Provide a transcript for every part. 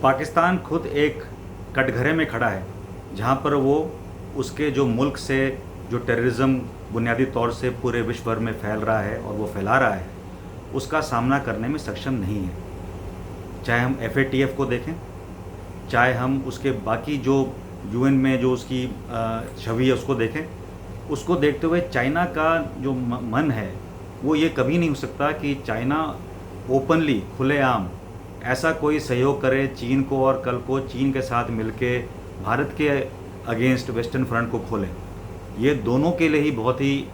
पाकिस्तान खुद एक कटघरे में खड़ा है, जहाँ पर वो उसके जो मुल्क से जो टेररिज्म बुनियादी तौर से पूरे विश्व भर में फैल रहा है और वो फैला रहा है, उसका सामना करने में सक्षम नहीं है। चाहे हम FATF को देखें, चाहे हम उसके बाकी जो UN में जो उसकी छवि है उसको देखें, उसको देखते हुए चाइना का जो मन है वो ये कभी नहीं हो सकता कि चाइना ओपनली खुलेआम ऐसा कोई सहयोग करे चीन को और कल को चीन के साथ मिलके भारत के अगेंस्ट वेस्टर्न फ्रंट को खोले। ये दोनों के लिए ही बहुत ही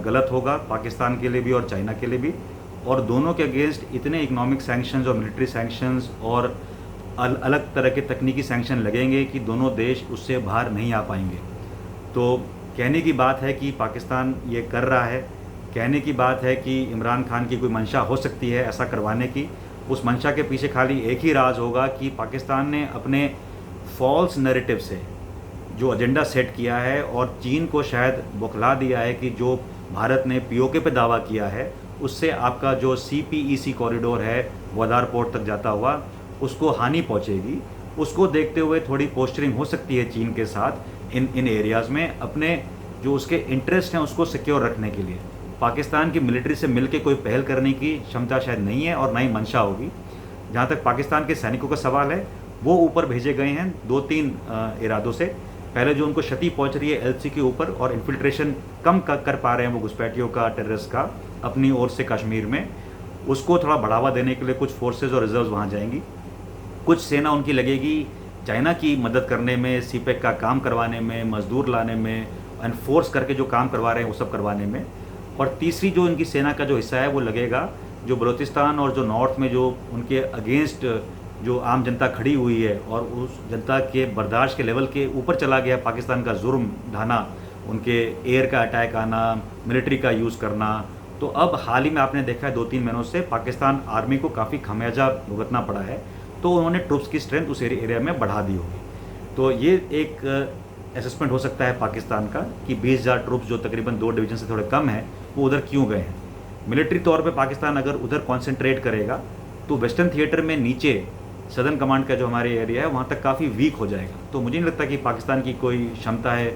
गलत होगा, पाकिस्तान के लिए भी और चाइना के लिए भी। और दोनों के अगेंस्ट इतने इकोनॉमिक सैंक्शंस और मिलिट्री सैंक्शंस और अलग तरह के तकनीकी सैंक्शन लगेंगे कि दोनों देश उससे बाहर नहीं आ पाएंगे। तो कहने की बात है कि पाकिस्तान ये कर रहा है, कहने की बात है कि इमरान खान की कोई मंशा हो सकती है ऐसा करवाने की। उस मंशा के पीछे खाली एक ही राज होगा कि पाकिस्तान ने अपने फॉल्स नैरेटिव से जो एजेंडा सेट किया है और चीन को शायद बौखला दिया है कि जो भारत ने POK पे दावा किया है उससे आपका जो CPEC कॉरिडोर है ग्वादर पोर्ट तक जाता हुआ उसको हानि पहुंचेगी। उसको देखते हुए थोड़ी पोस्चरिंग हो सकती है चीन के साथ इन एरियाज़ में, अपने जो उसके इंटरेस्ट हैं उसको सिक्योर रखने के लिए। पाकिस्तान की मिलिट्री से मिलकर कोई पहल करने की क्षमता शायद नहीं है और ना ही मंशा होगी। जहाँ तक पाकिस्तान के सैनिकों का सवाल है, वो ऊपर भेजे गए हैं 2-3 इरादों से। पहले जो उनको क्षति पहुंच रही है LC के ऊपर और इन्फिल्ट्रेशन कम कर पा रहे हैं वो घुसपैठियों का, टेररिस्ट का अपनी ओर से कश्मीर में, उसको थोड़ा बढ़ावा देने के लिए कुछ फोर्सेज और रिजर्व्स वहाँ जाएंगी। कुछ सेना उनकी लगेगी चाइना की मदद करने में, CPEC का काम करवाने में, मजदूर लाने में, एनफोर्स करके जो काम करवा रहे हैं वो सब करवाने में। और तीसरी जो उनकी सेना का जो हिस्सा है वो लगेगा जो बलूचिस्तान और जो नॉर्थ में जो उनके अगेंस्ट जो आम जनता खड़ी हुई है और उस जनता के बर्दाश्त के लेवल के ऊपर चला गया पाकिस्तान का जुर्म ढाना, उनके एयर का अटैक आना, मिलिट्री का यूज़ करना। तो अब हाल ही में आपने देखा है 2-3 महीनों से पाकिस्तान आर्मी को काफ़ी खमियाजा भुगतना पड़ा है, तो उन्होंने ट्रूप्स की स्ट्रेंथ उस एरिया में बढ़ा दी होगी। तो ये एक असेसमेंट हो सकता है पाकिस्तान का कि 20,000 ट्रूप्स जो तकरीबन 2 डिवीज़न से थोड़े कम हैं वो उधर क्यों गए हैं। मिलिट्री तौर पे पाकिस्तान अगर उधर कॉन्सेंट्रेट करेगा तो वेस्टर्न थिएटर में नीचे सदर्न कमांड का जो हमारे एरिया है वहाँ तक काफ़ी वीक हो जाएगा। तो मुझे नहीं लगता कि पाकिस्तान की कोई क्षमता है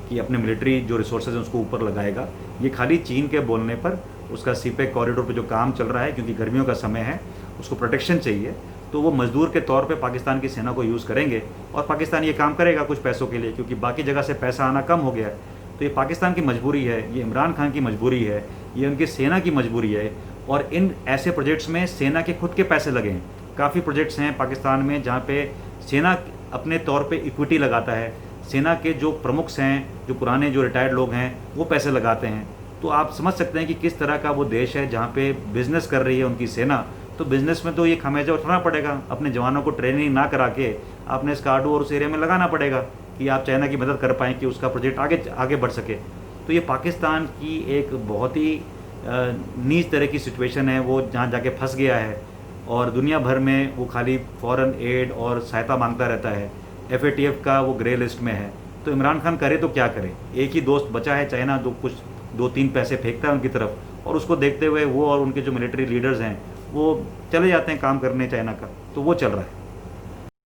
कि अपने मिलिट्री जो रिसोर्सेज हैं उसको ऊपर लगाएगा। ये खाली चीन के बोलने पर उसका CPEC कॉरिडोर पे जो काम चल रहा है, क्योंकि गर्मियों का समय है, उसको प्रोटेक्शन चाहिए, तो वो मजदूर के तौर पे पाकिस्तान की सेना को यूज़ करेंगे और पाकिस्तान ये काम करेगा कुछ पैसों के लिए, क्योंकि बाकी जगह से पैसा आना कम हो गया है। तो ये पाकिस्तान की मजबूरी है, ये इमरान खान की मजबूरी है, ये उनकी सेना की मजबूरी है। और इन ऐसे प्रोजेक्ट्स में सेना के खुद के पैसे लगे हैं। काफ़ी प्रोजेक्ट्स हैं पाकिस्तान में जहाँ पे सेना अपने तौर पे इक्विटी लगाता है, सेना के जो प्रमुख हैं, जो पुराने जो रिटायर्ड लोग हैं वो पैसे लगाते हैं। तो आप समझ सकते हैं कि किस तरह का वो देश है जहाँ पे बिज़नेस कर रही है उनकी सेना। तो बिज़नेस में तो ये खमेजा उठाना पड़ेगा, अपने जवानों को ट्रेनिंग ना करा के आपने स्कार्डू और उस एरिया में लगाना पड़ेगा कि आप चाइना की मदद कर पाएँ कि उसका प्रोजेक्ट आगे बढ़ सके। तो ये पाकिस्तान की एक बहुत ही नीच तरह की सिचुएशन है, वो जहाँ जाके फंस गया है और दुनिया भर में वो खाली फॉरेन एड और सहायता मांगता रहता है। FATF का वो ग्रे लिस्ट में है। तो इमरान खान करे तो क्या करे, एक ही दोस्त बचा है चाइना, जो कुछ 2-3 पैसे फेंकता है उनकी तरफ, और उसको देखते हुए वो और उनके जो मिलिट्री लीडर्स हैं वो चले जाते हैं काम करने चाइना का। तो वो चल रहा है।